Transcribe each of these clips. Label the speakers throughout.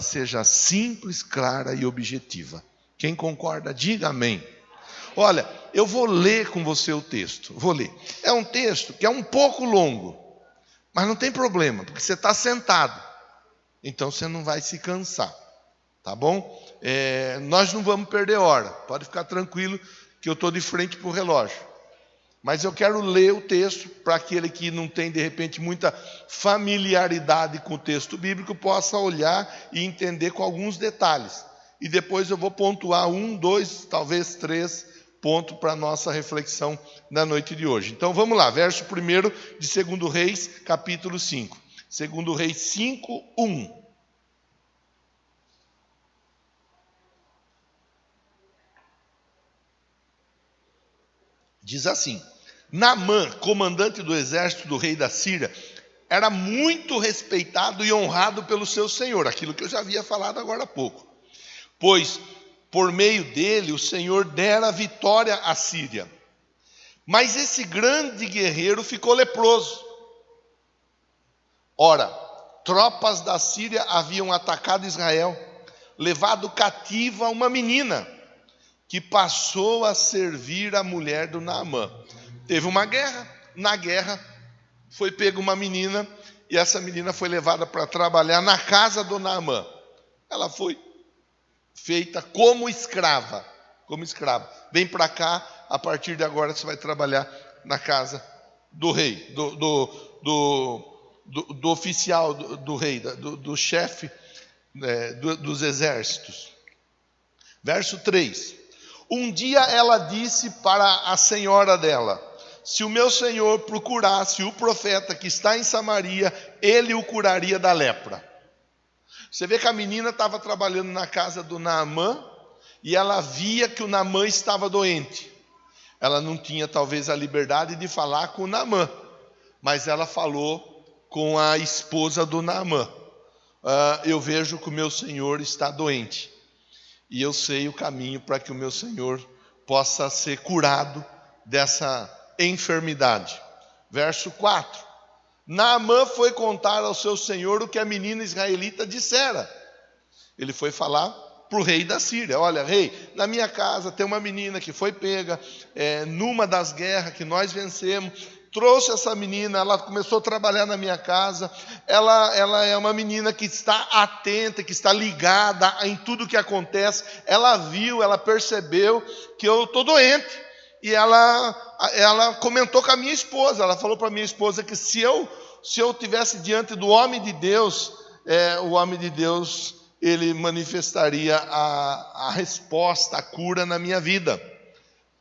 Speaker 1: seja simples, clara e objetiva. Quem concorda, diga amém. Olha, eu vou ler com você o texto. Vou ler. É um texto que é um pouco longo, mas não tem problema, porque você está sentado. Então você não vai se cansar. Tá bom? Nós não vamos perder hora. Pode ficar tranquilo que eu estou de frente para o relógio. Mas eu quero ler o texto para aquele que não tem, de repente, muita familiaridade com o texto bíblico, possa olhar e entender com alguns detalhes. E depois eu vou pontuar 1, 2, talvez 3 pontos para a nossa reflexão na noite de hoje. Então vamos lá, verso 1 de 2 Reis, capítulo 5. 2 Reis 5, 1. Diz assim: Naamã, comandante do exército do rei da Síria, era muito respeitado e honrado pelo seu senhor, aquilo que eu já havia falado agora há pouco, pois por meio dele o Senhor dera vitória à Síria. Mas esse grande guerreiro ficou leproso. Ora, tropas da Síria haviam atacado Israel, levado cativa uma menina, que passou a servir a mulher do Naamã. Teve uma guerra, na guerra foi pega uma menina, e essa menina foi levada para trabalhar na casa do Naamã. Ela foi feita como escrava, Vem para cá, a partir de agora você vai trabalhar na casa do rei, do oficial do rei, do chefe dos exércitos. Verso 3. Um dia ela disse para a senhora dela: se o meu senhor procurasse o profeta que está em Samaria, ele o curaria da lepra. Você vê que a menina estava trabalhando na casa do Naamã, e ela via que o Naamã estava doente. Ela não tinha talvez a liberdade de falar com o Naamã, mas ela falou com a esposa do Naamã: eu vejo que o meu senhor está doente, e eu sei o caminho para que o meu senhor possa ser curado dessa enfermidade. Verso 4. Naamã foi contar ao seu senhor o que a menina israelita dissera. Ele foi falar para o rei da Síria: olha, rei, na minha casa tem uma menina que foi pega numa das guerras que nós vencemos. Trouxe essa menina, ela começou a trabalhar na minha casa. Ela é uma menina que está atenta, que está ligada em tudo que acontece. Ela viu, ela percebeu que eu estou doente. E ela comentou com a minha esposa. Ela falou para a minha esposa que se eu estivesse diante do homem de Deus, o homem de Deus, ele manifestaria a resposta, a cura na minha vida.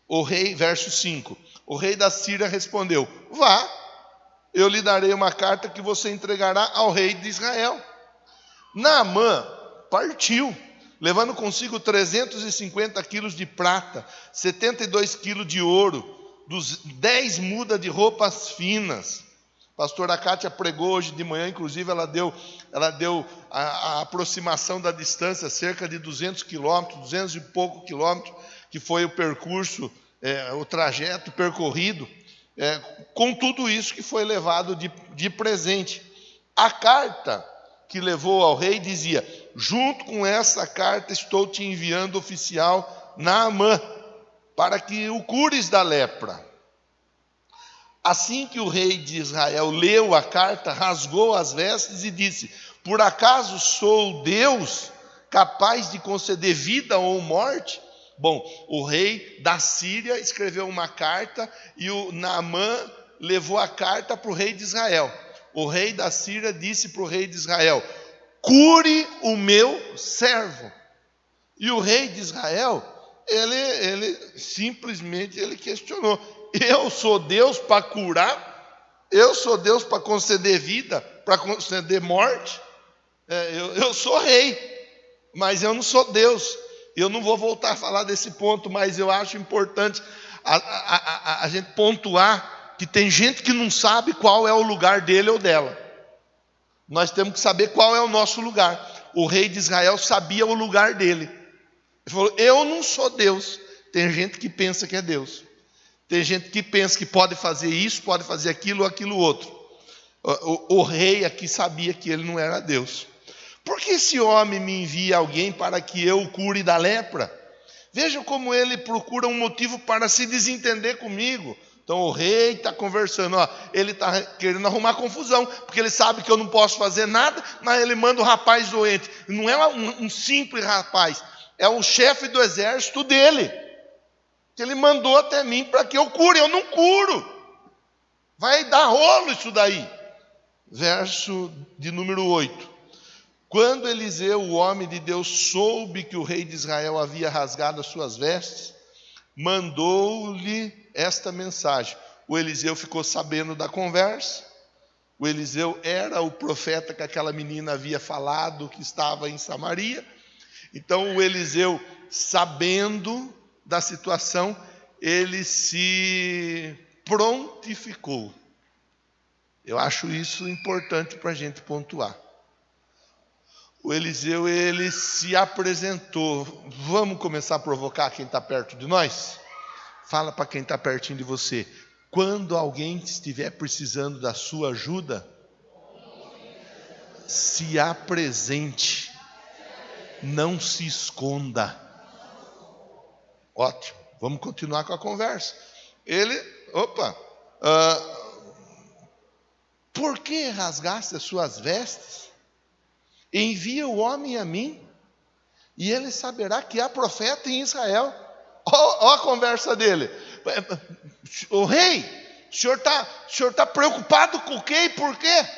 Speaker 1: O rei, verso 5. O rei da Síria respondeu: vá, eu lhe darei uma carta que você entregará ao rei de Israel. Naamã partiu, levando consigo 350 quilos de prata, 72 quilos de ouro, 10 mudas de roupas finas. A pastora Kátia pregou hoje de manhã, inclusive ela deu a aproximação da distância, cerca de 200 quilômetros, 200 e pouco quilômetros, que foi o percurso, o trajeto percorrido, com tudo isso que foi levado de presente. A carta que levou ao rei dizia: junto com essa carta estou te enviando oficial Naamã, para que o cures da lepra. Assim que o rei de Israel leu a carta, rasgou as vestes e disse: por acaso sou Deus capaz de conceder vida ou morte? Bom, o rei da Síria escreveu uma carta e o Naamã levou a carta para o rei de Israel. O rei da Síria disse para o rei de Israel: cure o meu servo. E o rei de Israel, ele simplesmente questionou: eu sou Deus para curar? Eu sou Deus para conceder vida, para conceder morte? Eu sou rei, mas eu não sou Deus. Eu não vou voltar a falar desse ponto, mas eu acho importante a gente pontuar que tem gente que não sabe qual é o lugar dele ou dela. Nós temos que saber qual é o nosso lugar. O rei de Israel sabia o lugar dele. Ele falou: eu não sou Deus. Tem gente que pensa que é Deus. Tem gente que pensa que pode fazer isso, pode fazer aquilo ou aquilo outro. O rei aqui sabia que ele não era Deus. por que esse homem me envia alguém para que eu o cure da lepra? Vejam como ele procura um motivo para se desentender comigo. Então o rei está conversando, ele está querendo arrumar confusão, porque ele sabe que eu não posso fazer nada, mas ele manda o rapaz doente. Não é um simples rapaz, é o chefe do exército dele, que ele mandou até mim para que eu cure. Eu não curo. Vai dar rolo isso daí. Verso de número 8. Quando Eliseu, o homem de Deus, soube que o rei de Israel havia rasgado as suas vestes, mandou-lhe esta mensagem. O Eliseu ficou sabendo da conversa. O Eliseu era o profeta que aquela menina havia falado que estava em Samaria. Então o Eliseu, sabendo da situação, ele se prontificou. Eu acho isso importante para a gente pontuar. O Eliseu, ele se apresentou. Vamos começar a provocar quem está perto de nós? Fala para quem está pertinho de você. Quando alguém estiver precisando da sua ajuda, se apresente. Não se esconda. Ótimo. Vamos continuar com a conversa. Por que rasgaste as suas vestes? Envia o homem a mim, e ele saberá que há profeta em Israel. Olha a conversa dele. O rei, o senhor está preocupado com o quê e por quê?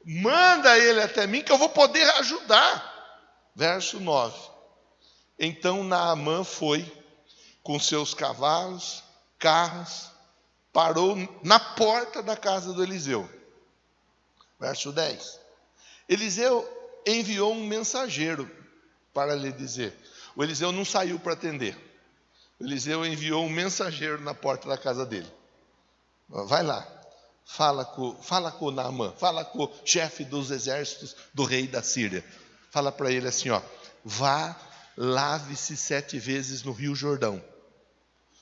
Speaker 1: Manda ele até mim que eu vou poder ajudar. Verso 9. Então Naamã foi com seus cavalos, carros, parou na porta da casa do Eliseu. Verso 10. Eliseu enviou um mensageiro para lhe dizer. O Eliseu não saiu para atender. O Eliseu enviou um mensageiro na porta da casa dele. Vai lá, fala com Naamã, fala com o chefe dos exércitos do rei da Síria. Fala para ele assim, vá, lave-se 7 vezes no rio Jordão.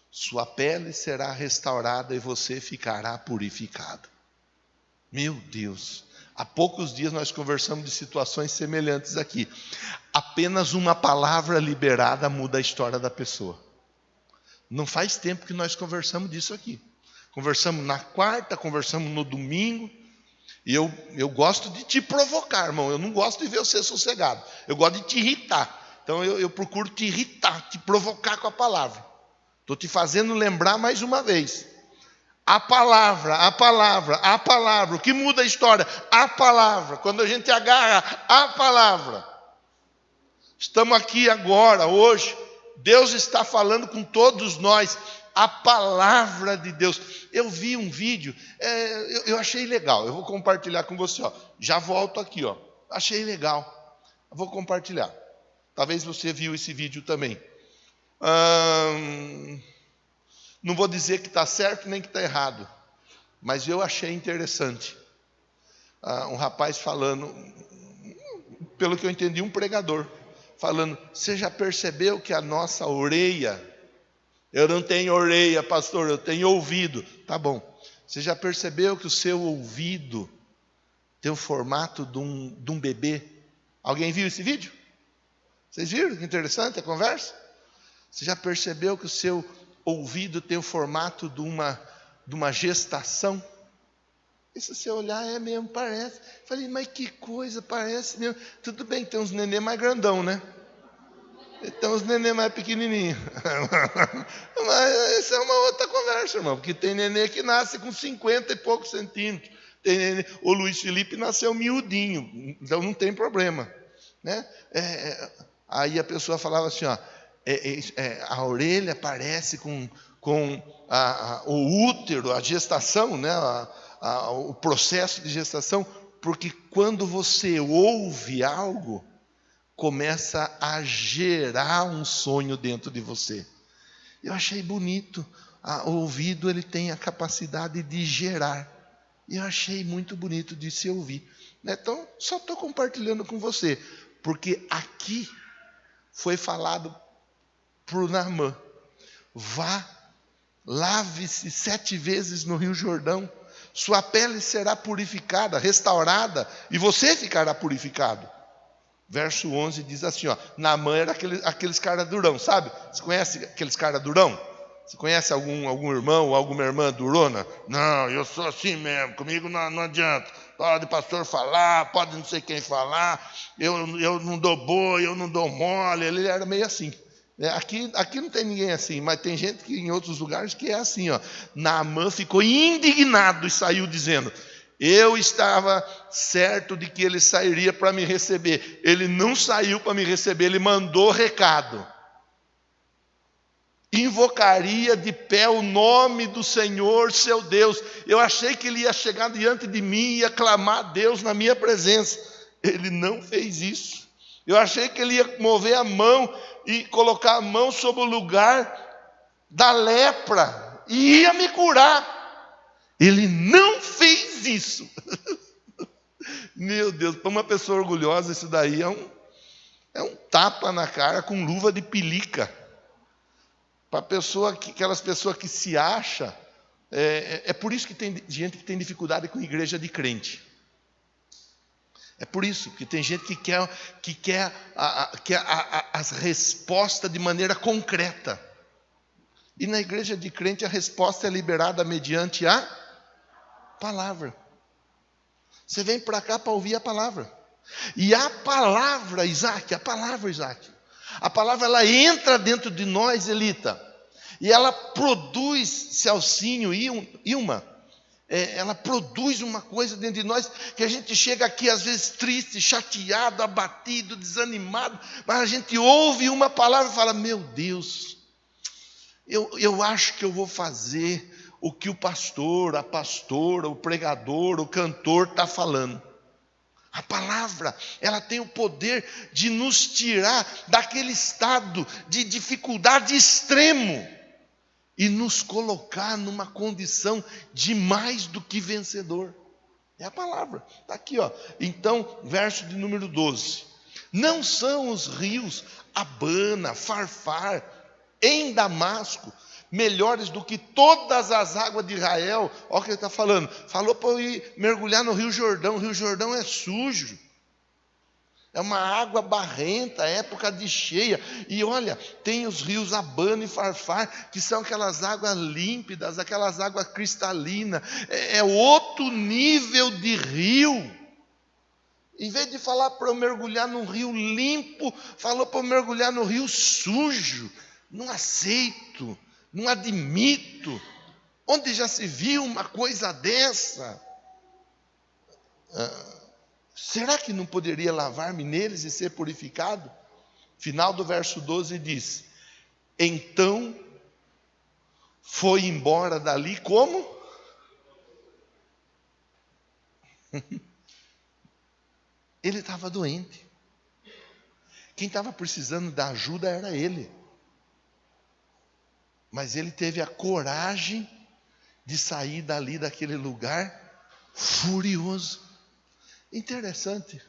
Speaker 1: Sua pele será restaurada e você ficará purificado. Meu Deus! Há poucos dias nós conversamos de situações semelhantes aqui. Apenas uma palavra liberada muda a história da pessoa. Não faz tempo que nós conversamos disso aqui. Conversamos na quarta, conversamos no domingo. E eu gosto de te provocar, irmão. Eu não gosto de ver você sossegado. Eu gosto de te irritar. Então eu procuro te irritar, te provocar com a palavra. Estou te fazendo lembrar mais uma vez. A palavra, o que muda a história? A palavra, quando a gente agarra a palavra. Estamos aqui agora, hoje, Deus está falando com todos nós, a palavra de Deus. Eu vi um vídeo, eu achei legal, eu vou compartilhar com você. Já volto aqui, achei legal, eu vou compartilhar. Talvez você viu esse vídeo também. Não vou dizer que está certo nem que está errado, mas eu achei interessante. Um rapaz falando, pelo que eu entendi, um pregador, falando, você já percebeu que a nossa orelha, eu não tenho orelha, pastor, eu tenho ouvido. Tá bom. Você já percebeu que o seu ouvido tem o formato de um bebê? Alguém viu esse vídeo? Vocês viram que interessante a conversa? Você já percebeu que o seu ouvido tem o formato de uma gestação? E se você olhar, mesmo, parece. Falei, mas que coisa, parece mesmo. Tudo bem, tem uns nenê mais grandão, né? Tem uns nenê mais pequenininhos. Mas essa é uma outra conversa, irmão. Porque tem nenê que nasce com 50 e poucos centímetros. Tem nenê, o Luiz Felipe nasceu miudinho, então não tem problema, né? Aí a pessoa falava assim, a orelha parece com o útero, a gestação, né? O processo de gestação, porque quando você ouve algo, começa a gerar um sonho dentro de você. Eu achei bonito. O ouvido, ele tem a capacidade de gerar. Eu achei muito bonito de se ouvir. Então, só estou compartilhando com você, porque aqui foi falado para o Naamã, vá, lave-se 7 vezes no rio Jordão, sua pele será purificada, restaurada, e você ficará purificado. Verso 11 diz assim, ó, Naamã era aqueles cara durão, sabe? Você conhece aqueles cara durão? Você conhece algum irmão ou alguma irmã durona? Não, eu sou assim mesmo, comigo não adianta. Pode pastor falar, pode não sei quem falar, eu não dou boi, eu não dou mole. Ele era meio assim. Aqui não tem ninguém assim, mas tem gente que em outros lugares que é assim, ó. Naamã ficou indignado e saiu dizendo: eu estava certo de que ele sairia para me receber. Ele não saiu para me receber, ele mandou recado. Invocaria de pé o nome do Senhor, seu Deus. Eu achei que ele ia chegar diante de mim e ia clamar a Deus na minha presença. Ele não fez isso. Eu achei que ele ia mover a mão e colocar a mão sobre o lugar da lepra e ia me curar. Ele não fez isso. Meu Deus, para uma pessoa orgulhosa, isso daí é um tapa na cara com luva de pelica. Para aquelas pessoas que se acham, é por isso que tem gente que tem dificuldade com igreja de crente. É por isso que tem gente que quer as respostas de maneira concreta. E na igreja de crente a resposta é liberada mediante a palavra. Você vem para cá para ouvir a palavra. E a palavra, Isaac, a palavra ela entra dentro de nós, Elita, e ela produz, Celcinho, Ilma, ela produz uma coisa dentro de nós, que a gente chega aqui às vezes triste, chateado, abatido, desanimado, mas a gente ouve uma palavra e fala: meu Deus, eu acho que eu vou fazer o que o pastor, a pastora, o pregador, o cantor está falando. A palavra, ela tem o poder de nos tirar daquele estado de dificuldade extremo e nos colocar numa condição de mais do que vencedor. É a palavra, está aqui, ó. Então, verso de número 12. Não são os rios Abana, Farfar, em Damasco, melhores do que todas as águas de Israel? Olha o que ele está falando. Falou para eu ir mergulhar no Rio Jordão. O Rio Jordão é sujo. É uma água barrenta, época de cheia. E olha, tem os rios Abana e Farfar, que são aquelas águas límpidas, aquelas águas cristalinas. É outro nível de rio. Em vez de falar para eu mergulhar num rio limpo, falou para eu mergulhar no rio sujo. Não aceito, não admito. Onde já se viu uma coisa dessa? Será que não poderia lavar-me neles e ser purificado? Final do verso 12 diz: então foi embora dali como? Ele estava doente. Quem estava precisando da ajuda era ele. Mas ele teve a coragem de sair dali daquele lugar furioso. Interessante.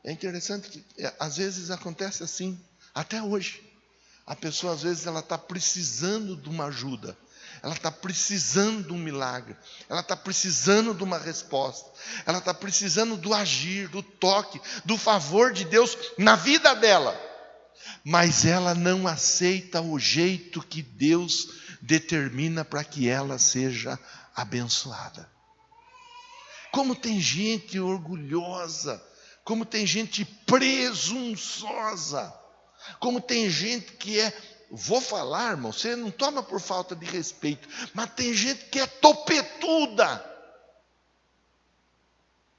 Speaker 1: É interessante que às vezes acontece assim, até hoje. A pessoa às vezes ela está precisando de uma ajuda. Ela está precisando de um milagre. Ela está precisando de uma resposta. Ela está precisando do agir, do toque, do favor de Deus na vida dela. Mas ela não aceita o jeito que Deus determina para que ela seja abençoada. Como tem gente orgulhosa, como tem gente presunçosa, como tem gente que vou falar, irmão, você não toma por falta de respeito, mas tem gente que é topetuda,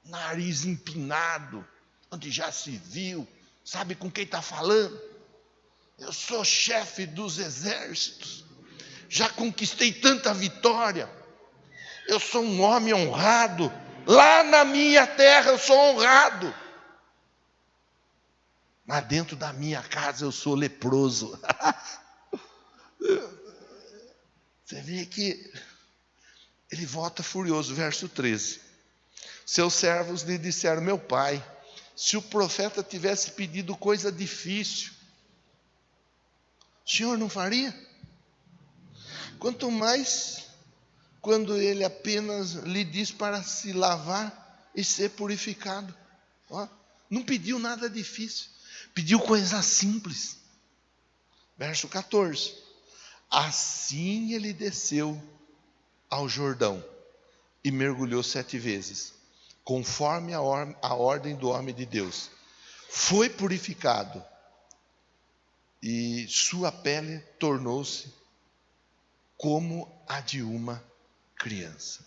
Speaker 1: nariz empinado, onde já se viu, sabe com quem está falando? Eu sou chefe dos exércitos, já conquistei tanta vitória, eu sou um homem honrado, lá na minha terra eu sou honrado, mas dentro da minha casa eu sou leproso. Você vê que ele volta furioso, verso 13. Seus servos lhe disseram: meu pai, se o profeta tivesse pedido coisa difícil, o senhor não faria? Quanto mais quando ele apenas lhe diz para se lavar e ser purificado. Ó, não pediu nada difícil, pediu coisa simples. Verso 14. Assim ele desceu ao Jordão e mergulhou 7 vezes, conforme a ordem do homem de Deus. Foi purificado e sua pele tornou-se como a de uma criança.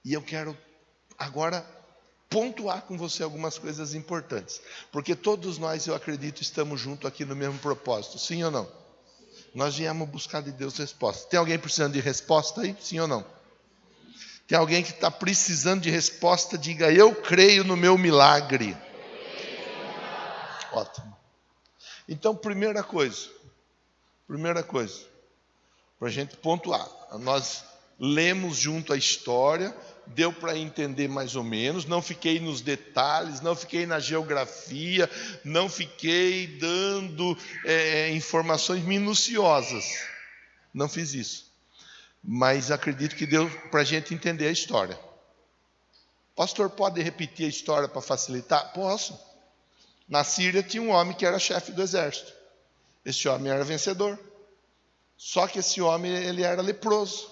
Speaker 1: E eu quero agora pontuar com você algumas coisas importantes, porque todos nós, eu acredito, estamos juntos aqui no mesmo propósito, sim ou não? Nós viemos buscar de Deus resposta. Tem alguém precisando de resposta aí, sim ou não? Tem alguém que está precisando de resposta? Diga, eu creio no meu milagre. Ótimo. Então, primeira coisa, para a gente pontuar, nós lemos junto a história, deu para entender mais ou menos, não fiquei nos detalhes, não fiquei na geografia, não fiquei dando informações minuciosas, não fiz isso, mas acredito que deu para a gente entender a história. Pastor, pode repetir a história para facilitar? Posso. Na Síria tinha um homem que era chefe do exército, esse homem era vencedor, só que esse homem ele era leproso.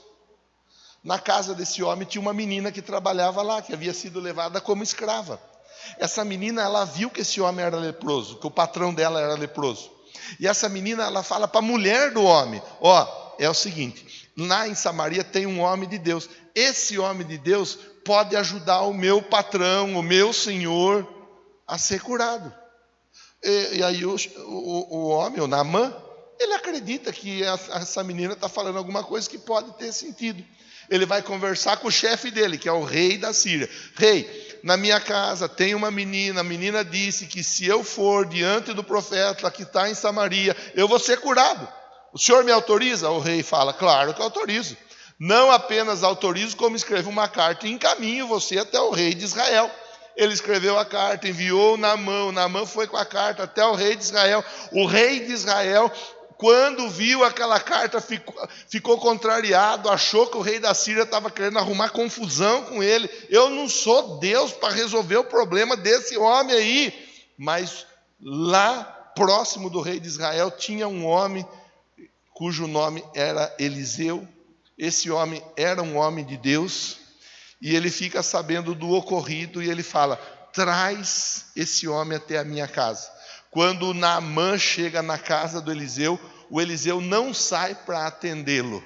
Speaker 1: Na casa desse homem tinha uma menina que trabalhava lá, que havia sido levada como escrava. Essa menina, ela viu que esse homem era leproso, que o patrão dela era leproso. E essa menina, ela fala para a mulher do homem, é o seguinte, lá em Samaria tem um homem de Deus. Esse homem de Deus pode ajudar o meu patrão, o meu senhor, a ser curado. E aí o homem, o Naamã, ele acredita que essa menina está falando alguma coisa que pode ter sentido. Ele vai conversar com o chefe dele, que é o rei da Síria. Rei, na minha casa tem uma menina, a menina disse que se eu for diante do profeta que está em Samaria, eu vou ser curado. O senhor me autoriza? O rei fala, claro que eu autorizo. Não apenas autorizo, como escrevo uma carta e encaminho você até o rei de Israel. Ele escreveu a carta, enviou o Naamã foi com a carta até o rei de Israel. O rei de Israel, quando viu aquela carta, ficou contrariado, achou que o rei da Síria estava querendo arrumar confusão com ele. Eu não sou Deus para resolver o problema desse homem aí. Mas lá, próximo do rei de Israel, tinha um homem cujo nome era Eliseu. Esse homem era um homem de Deus. E ele fica sabendo do ocorrido e ele fala, traz esse homem até a minha casa. Quando Naamã chega na casa do Eliseu, o Eliseu não sai para atendê-lo.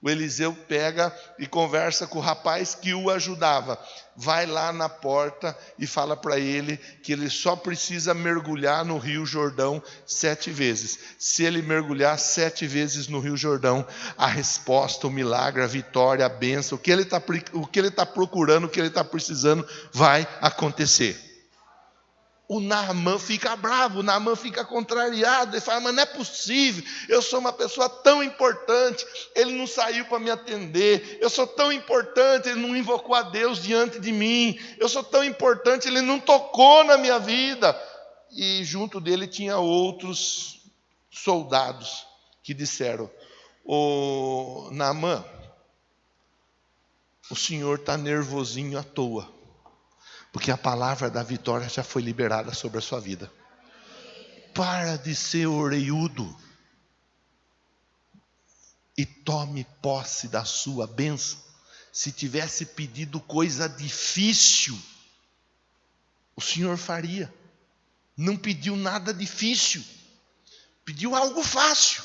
Speaker 1: O Eliseu pega e conversa com o rapaz que o ajudava. Vai lá na porta e fala para ele que ele só precisa mergulhar no Rio Jordão 7 vezes. Se ele mergulhar 7 vezes no Rio Jordão, a resposta, o milagre, a vitória, a bênção, o que ele está procurando, o que ele está precisando, vai acontecer. O Naamã fica bravo, o Naamã fica contrariado, ele fala, mas não é possível, eu sou uma pessoa tão importante, ele não saiu para me atender, eu sou tão importante, ele não invocou a Deus diante de mim, eu sou tão importante, ele não tocou na minha vida. E junto dele tinha outros soldados que disseram, ô Naamã, o senhor está nervosinho à toa, porque a palavra da vitória já foi liberada sobre a sua vida. Para de ser orelhudo e tome posse da sua bênção. Se tivesse pedido coisa difícil, o Senhor faria. Não pediu nada difícil, pediu algo fácil.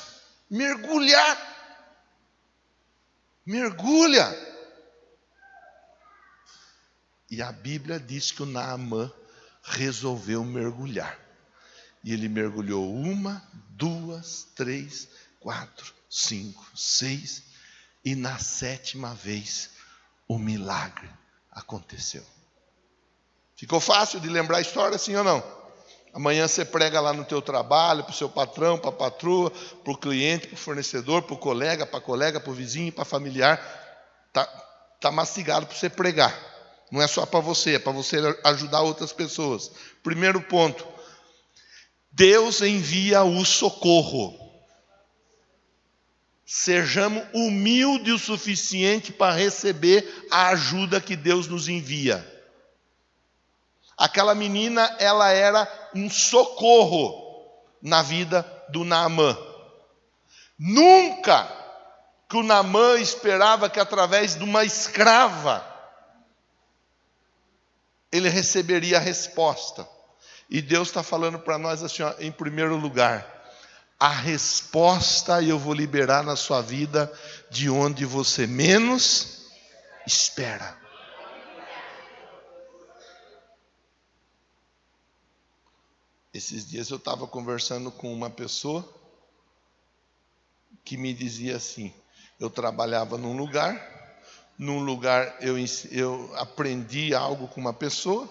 Speaker 1: Mergulha. E a Bíblia diz que o Naamã resolveu mergulhar. E ele mergulhou 1, 2, 3, 4, 5, 6. E na 7ª vez, o milagre aconteceu. Ficou fácil de lembrar a história, sim ou não? Amanhã você prega lá no teu trabalho, para o seu patrão, para a patroa, para o cliente, para o fornecedor, para o colega, para o vizinho, para familiar. Tá mastigado para você pregar. Não é só para você, é para você ajudar outras pessoas. Primeiro ponto, Deus envia o socorro. sejamos humildes o suficiente para receber a ajuda que Deus nos envia. Aquela menina, ela era um socorro na vida do Naamã. Nunca que o Naamã esperava que através de uma escrava ele receberia a resposta. E Deus está falando para nós assim, ó, em primeiro lugar, a resposta eu vou liberar na sua vida de onde você menos espera. Esses dias eu estava conversando com uma pessoa que me dizia assim, eu trabalhava num lugar eu aprendi algo com uma pessoa,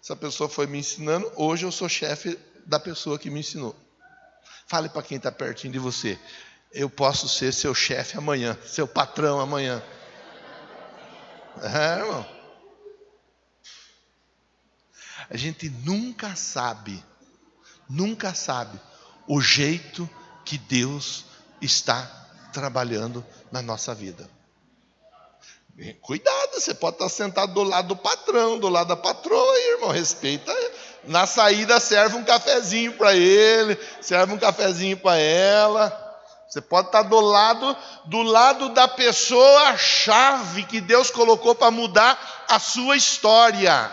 Speaker 1: essa pessoa foi me ensinando, hoje eu sou chefe da pessoa que me ensinou. Fale para quem está pertinho de você, eu posso ser seu chefe amanhã, seu patrão amanhã. Irmão. A gente nunca sabe o jeito que Deus está trabalhando na nossa vida. Cuidado, você pode estar sentado do lado do patrão, do lado da patroa, irmão, respeita. Na saída serve um cafezinho para ele, serve um cafezinho para ela. Você pode estar do lado da pessoa-chave que Deus colocou para mudar a sua história.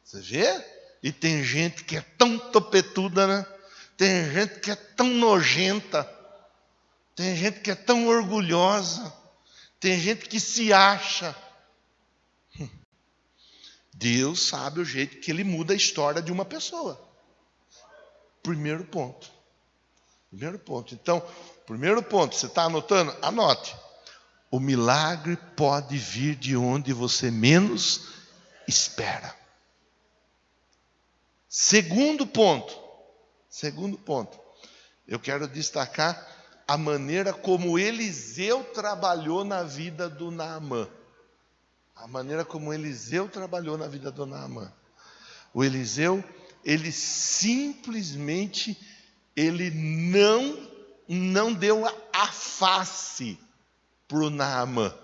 Speaker 1: Você vê? E tem gente que é tão topetuda, né? Tem gente que é tão nojenta. Tem gente que é tão orgulhosa. Tem gente que se acha. Deus sabe o jeito que Ele muda a história de uma pessoa. Primeiro ponto. Então, primeiro ponto, você está anotando? Anote. O milagre pode vir de onde você menos espera. Segundo ponto. Eu quero destacar a maneira como Eliseu trabalhou na vida do Naamã. O Eliseu, ele simplesmente, ele não deu a face para o Naamã.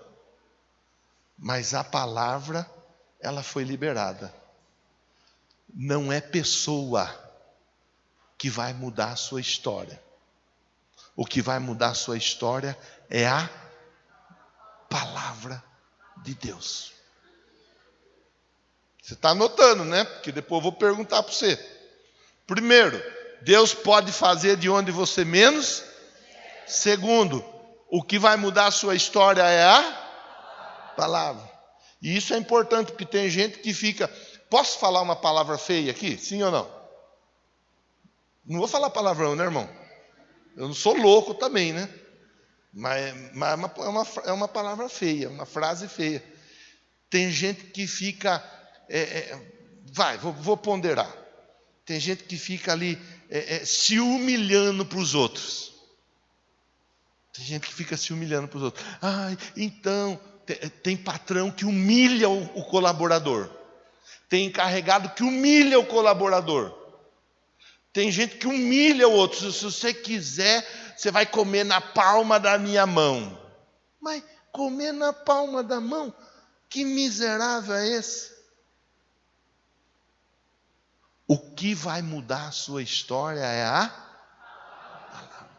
Speaker 1: Mas a palavra, ela foi liberada. Não é pessoa que vai mudar a sua história. O que vai mudar a sua história é a palavra de Deus. Você está anotando, né? Porque depois eu vou perguntar para você. Primeiro, Deus pode fazer de onde você menos. Segundo, o que vai mudar a sua história é a palavra. E isso é importante, porque tem gente que fica... Posso falar uma palavra feia aqui? Sim ou não? Não vou falar palavrão, né, irmão? Eu não sou louco também, né? Mas é uma palavra feia, uma frase feia. Tem gente que fica... vou ponderar. Tem gente que fica ali se humilhando para os outros. Então, tem patrão que humilha o colaborador. Tem encarregado que humilha o colaborador. Tem gente que humilha o outro. Se você quiser, você vai comer na palma da minha mão. Mas comer na palma da mão? Que miserável é esse? O que vai mudar a sua história é a palavra.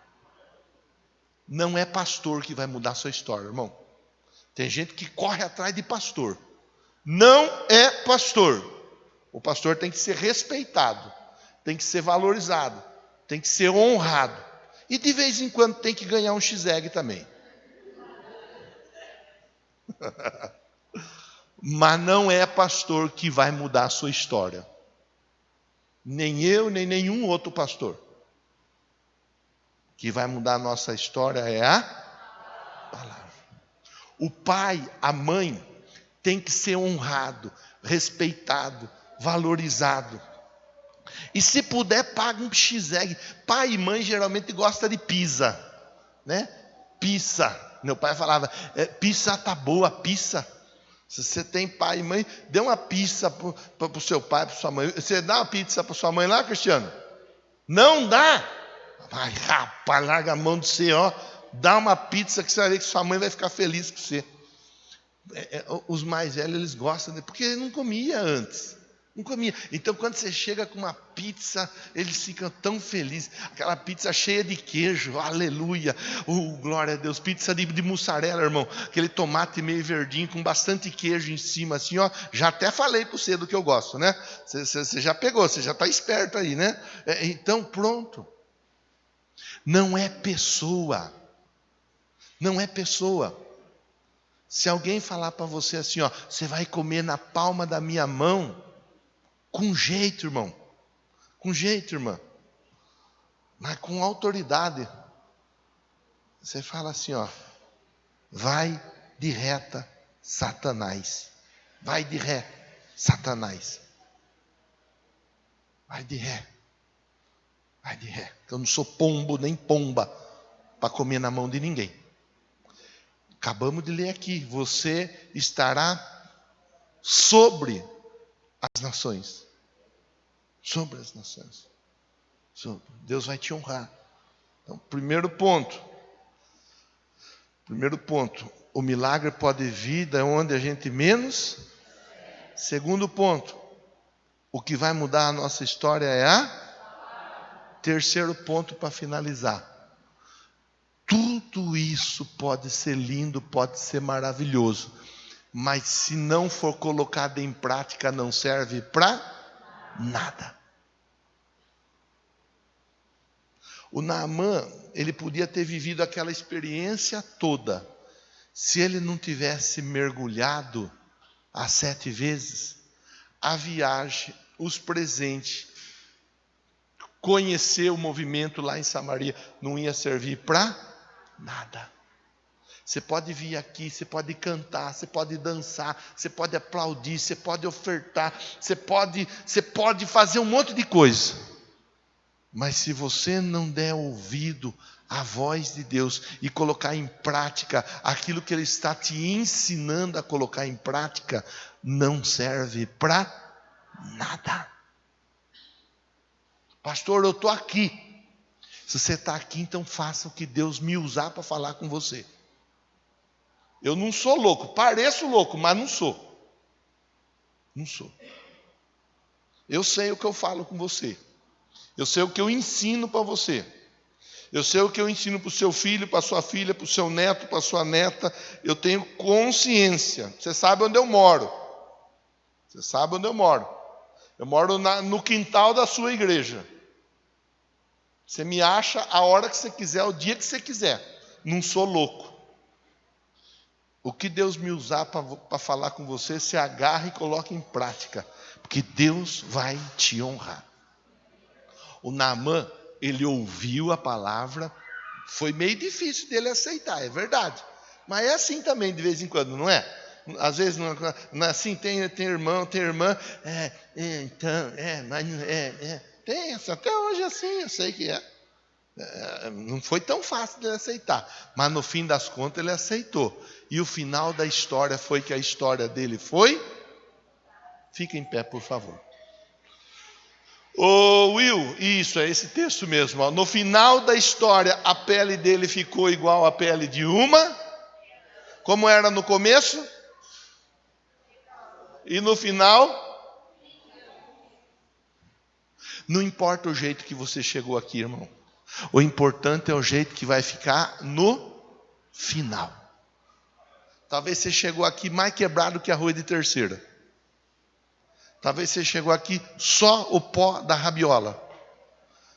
Speaker 1: Não é pastor que vai mudar a sua história, irmão. Tem gente que corre atrás de pastor. Não é pastor. O pastor tem que ser respeitado, tem que ser valorizado, tem que ser honrado. E de vez em quando tem que ganhar um X-Egg também. Mas não é pastor que vai mudar a sua história. Nem eu, nem nenhum outro pastor. O que vai mudar a nossa história é a palavra. O pai, a mãe, tem que ser honrado, respeitado, valorizado. E se puder, paga um X-Egg. Pai e mãe geralmente gostam de pizza, né? Pizza. Meu pai falava, pizza tá boa, pizza. Se você tem pai e mãe, dê uma pizza para o seu pai, para sua mãe. Você dá uma pizza para sua mãe lá, Cristiano? Não dá? Ai, rapaz, larga a mão de você, ó. dá uma pizza que você vai ver que sua mãe vai ficar feliz com você. Os mais velhos, eles gostam, porque não comia antes. Não comia. Então, quando você chega com uma pizza, eles ficam tão felizes. Aquela pizza cheia de queijo, aleluia. Glória a Deus. Pizza de mussarela, irmão. Aquele tomate meio verdinho, com bastante queijo em cima, assim, ó. Já até falei para você do que eu gosto, né? Você já pegou, você já está esperto aí, né? Então, pronto. Não é pessoa. Não é pessoa. Se alguém falar para você assim, ó, você vai comer na palma da minha mão, com jeito, irmão. Com jeito, irmã. Mas com autoridade. Você fala assim, ó, vai de reta, Satanás. Vai de ré, Satanás. Vai de ré. Vai de ré. Eu não sou pombo nem pomba para comer na mão de ninguém. Acabamos de ler aqui. Você estará sobre as nações. Sobre as nações. Deus vai te honrar. Então, primeiro ponto. O milagre pode vir de onde a gente menos. Segundo ponto. O que vai mudar a nossa história é a. Terceiro ponto para finalizar. Tudo isso pode ser lindo, pode ser maravilhoso. Mas se não for colocado em prática, não serve para nada. O Naamã, ele podia ter vivido aquela experiência toda. Se ele não tivesse mergulhado as 7 vezes, a viagem, os presentes, conhecer o movimento lá em Samaria, não ia servir para nada. Você pode vir aqui, você pode cantar, você pode dançar, você pode aplaudir, você pode ofertar, você pode fazer um monte de coisa. Mas se você não der ouvido à voz de Deus e colocar em prática aquilo que Ele está te ensinando a colocar em prática, não serve para nada. Pastor, eu estou aqui. Se você está aqui, então faça o que Deus me usar para falar com você. Eu não sou louco, pareço louco, mas não sou. Não sou. Eu sei o que eu falo com você. Eu sei o que eu ensino para você. Eu sei o que eu ensino para o seu filho, para a sua filha, para o seu neto, para a sua neta. Eu tenho consciência. Você sabe onde eu moro. Você sabe onde eu moro. Eu moro no quintal da sua igreja. Você me acha a hora que você quiser, o dia que você quiser. Não sou louco. O que Deus me usar para falar com você, se agarra e coloca em prática. Porque Deus vai te honrar. O Naamã, ele ouviu a palavra. Foi meio difícil dele aceitar, é verdade. Mas é assim também de vez em quando, não é? Às vezes, não é assim, tem irmão, tem irmã. Tem essa, até hoje é assim, eu sei que é. Não foi tão fácil dele aceitar, mas no fim das contas ele aceitou. E o final da história foi que a história dele foi. Fica em pé, por favor. Will, isso, é esse texto mesmo. Ó. No final da história, a pele dele ficou igual à pele de uma. Como era no começo? E no final? Não importa o jeito que você chegou aqui, irmão. O importante é o jeito que vai ficar no final. Talvez você chegou aqui mais quebrado que arroz de terceira. Talvez você chegou aqui só o pó da rabiola.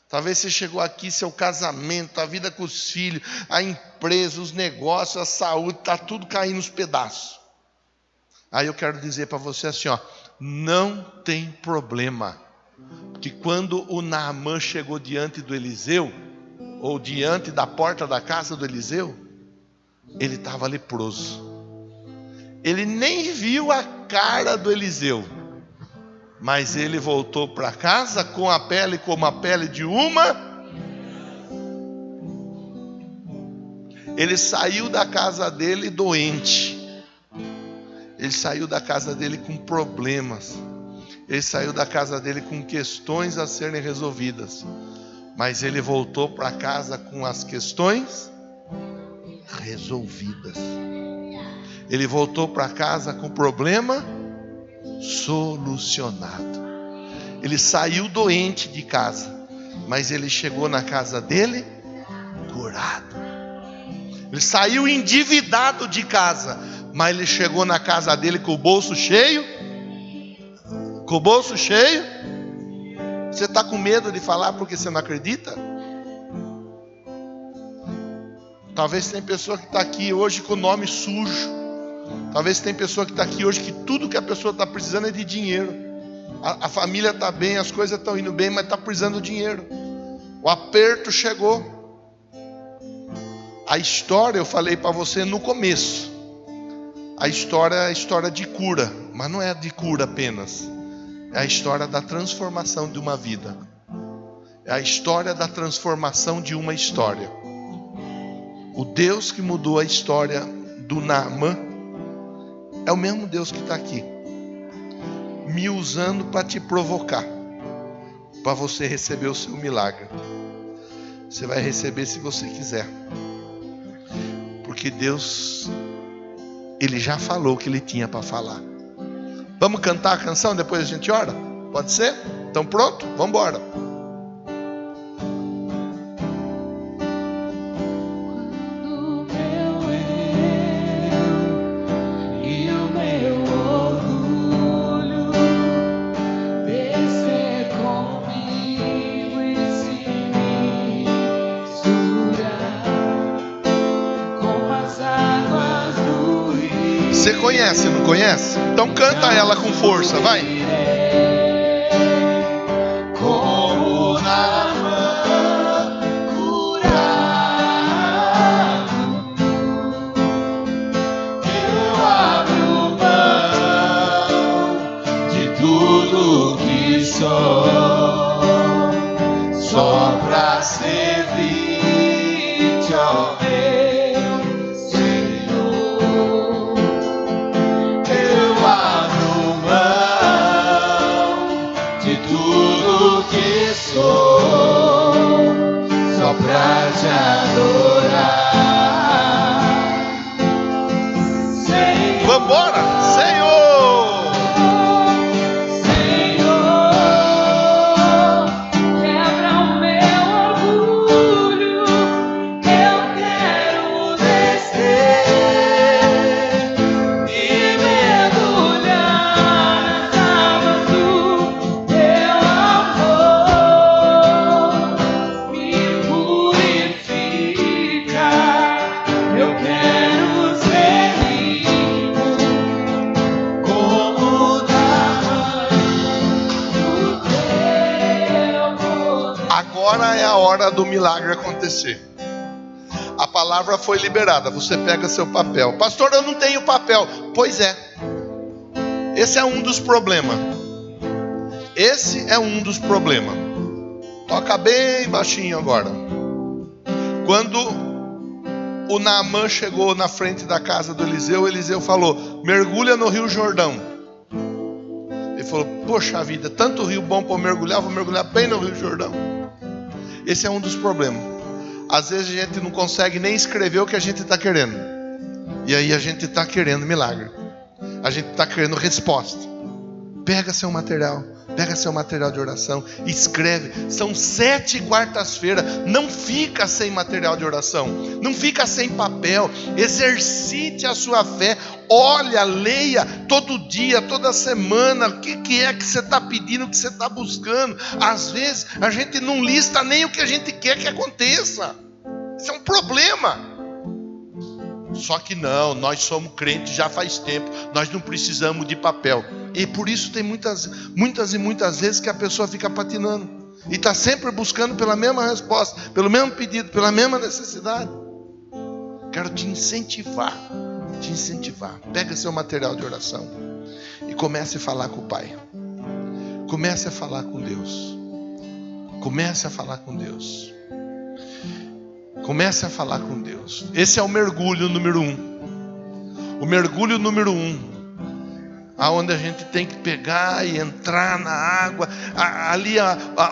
Speaker 1: Talvez você chegou aqui, seu casamento, a vida com os filhos, a empresa, os negócios, a saúde, está tudo caindo nos pedaços. Aí eu quero dizer para você assim, ó, não tem problema. Que quando o Naamã chegou diante do Eliseu, ou diante da porta da casa do Eliseu, ele estava leproso. Ele nem viu a cara do Eliseu, mas ele voltou para casa com a pele como a pele de uma. Ele saiu da casa dele doente. Ele saiu da casa dele com problemas. Ele saiu da casa dele com questões a serem resolvidas. Mas ele voltou para casa com as questões resolvidas. Ele voltou para casa com o problema solucionado. Ele saiu doente de casa, mas ele chegou na casa dele curado. Ele saiu endividado de casa, mas ele chegou na casa dele com o bolso cheio. Com o bolso cheio. Você está com medo de falar porque você não acredita? Talvez tem pessoa que está aqui hoje com o nome sujo. Talvez tem pessoa que está aqui hoje que tudo que a pessoa está precisando é de dinheiro. A família está bem, as coisas estão indo bem, mas está precisando de dinheiro. O aperto chegou. A história, eu falei para você no começo. A história é a história de cura, mas não é de cura apenas. É a história da transformação de uma vida. É a história da transformação de uma história. O Deus que mudou a história do Naamã é o mesmo Deus que está aqui, me usando para te provocar, para você receber o seu milagre. Você vai receber se você quiser, porque Deus, Ele já falou o que Ele tinha para falar. Vamos cantar a canção, depois a gente ora? Pode ser? Então pronto? Vamos embora. Você conhece, não conhece? Então canta ela com força, vai.
Speaker 2: Como Naamã curado, eu abro mão de tudo que sou, só pra servir-te, ó meu Senhor. Eu abro mão de tudo que sou, só pra te adorar, Senhor.
Speaker 1: Vambora, Senhor!
Speaker 2: Senhor, quebra o meu orgulho, eu quero descer e mergulhar nas águas do teu amor. Me purifica, eu quero ser limpo como Naamã no teu poder.
Speaker 1: Agora é a hora do milagre acontecer. A palavra foi liberada. Você pega seu papel. Pastor, eu não tenho papel. Pois é. Esse é um dos problemas. Esse é um dos problemas. Toca bem baixinho agora. Quando o Naamã chegou na frente da casa do Eliseu, Eliseu falou: mergulha no Rio Jordão. Ele falou: poxa vida, tanto rio bom para mergulhar, vou mergulhar bem no Rio Jordão. Esse é um dos problemas. Às vezes a gente não consegue nem escrever o que a gente está querendo. E aí a gente está querendo milagre. A gente está querendo resposta. Pega seu material de oração, escreve. São 7 quartas-feiras. Não fica sem material de oração. Não fica sem papel. Exercite a sua fé. Olha, leia todo dia, toda semana. O que é que você está pedindo, o que você está buscando. Às vezes a gente não lista nem o que a gente quer que aconteça. Isso é um problema. Só que não, nós somos crentes já faz tempo, nós não precisamos de papel. E por isso tem muitas vezes que a pessoa fica patinando e está sempre buscando pela mesma resposta, pelo mesmo pedido, pela mesma necessidade. Quero te incentivar. Pega seu material de oração e comece a falar com o Pai. Comece a falar com Deus. Comece a falar com Deus. Comece a falar com Deus. Esse é o mergulho número 1. O mergulho número 1. aonde a gente tem que pegar e entrar na água, ali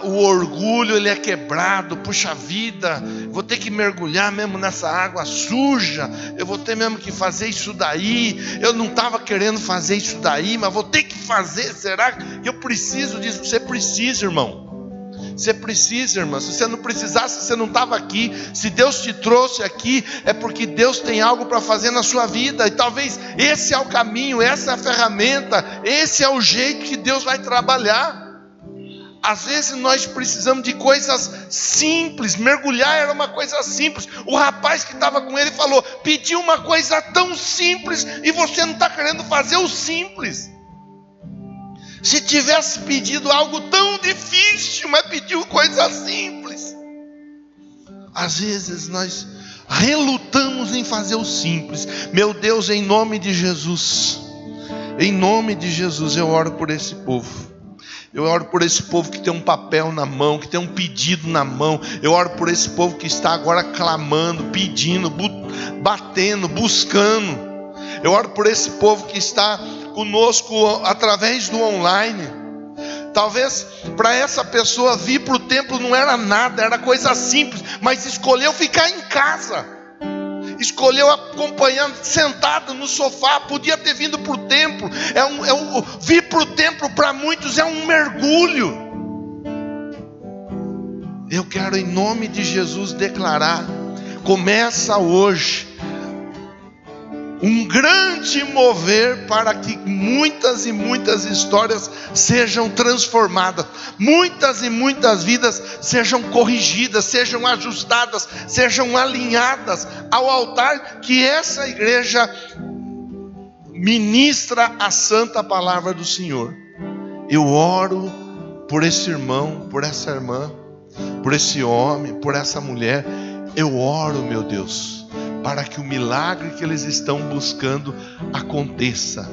Speaker 1: o orgulho ele é quebrado. Puxa vida, vou ter que mergulhar mesmo nessa água suja, eu vou ter mesmo que fazer isso daí, eu não estava querendo fazer isso daí, mas vou ter que fazer. Será que eu preciso disso? Você precisa, irmão. Você precisa, irmã. Se você não precisasse, você não estava aqui. Se Deus te trouxe aqui, é porque Deus tem algo para fazer na sua vida. E talvez esse é o caminho, essa é a ferramenta, esse é o jeito que Deus vai trabalhar. Às vezes nós precisamos de coisas simples. Mergulhar era uma coisa simples. O rapaz que estava com ele falou: pediu uma coisa tão simples e você não está querendo fazer o simples. Se tivesse pedido algo tão difícil, mas pediu coisa simples. Às vezes nós relutamos em fazer o simples. Meu Deus, em nome de Jesus, eu oro por esse povo. Eu oro por esse povo que tem um papel na mão, que tem um pedido na mão. Eu oro por esse povo que está agora clamando, pedindo, batendo, buscando. Eu oro por esse povo que está conosco através do online. Talvez para essa pessoa vir para o templo não era nada, era coisa simples, mas escolheu ficar em casa, escolheu acompanhando, sentado no sofá. Podia ter vindo para o templo. Vir para o templo para muitos é um mergulho. Eu quero em nome de Jesus declarar: começa hoje um grande mover para que muitas e muitas histórias sejam transformadas, muitas e muitas vidas sejam corrigidas, sejam ajustadas, sejam alinhadas ao altar que essa igreja ministra a santa palavra do Senhor. Eu oro por esse irmão, por essa irmã, por esse homem, por essa mulher. Eu oro, meu Deus, para que o milagre que eles estão buscando aconteça.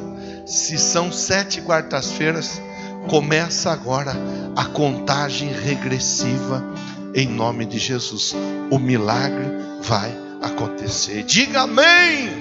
Speaker 1: Se são 7 quartas-feiras, começa agora a contagem regressiva, em nome de Jesus. O milagre vai acontecer. Diga amém.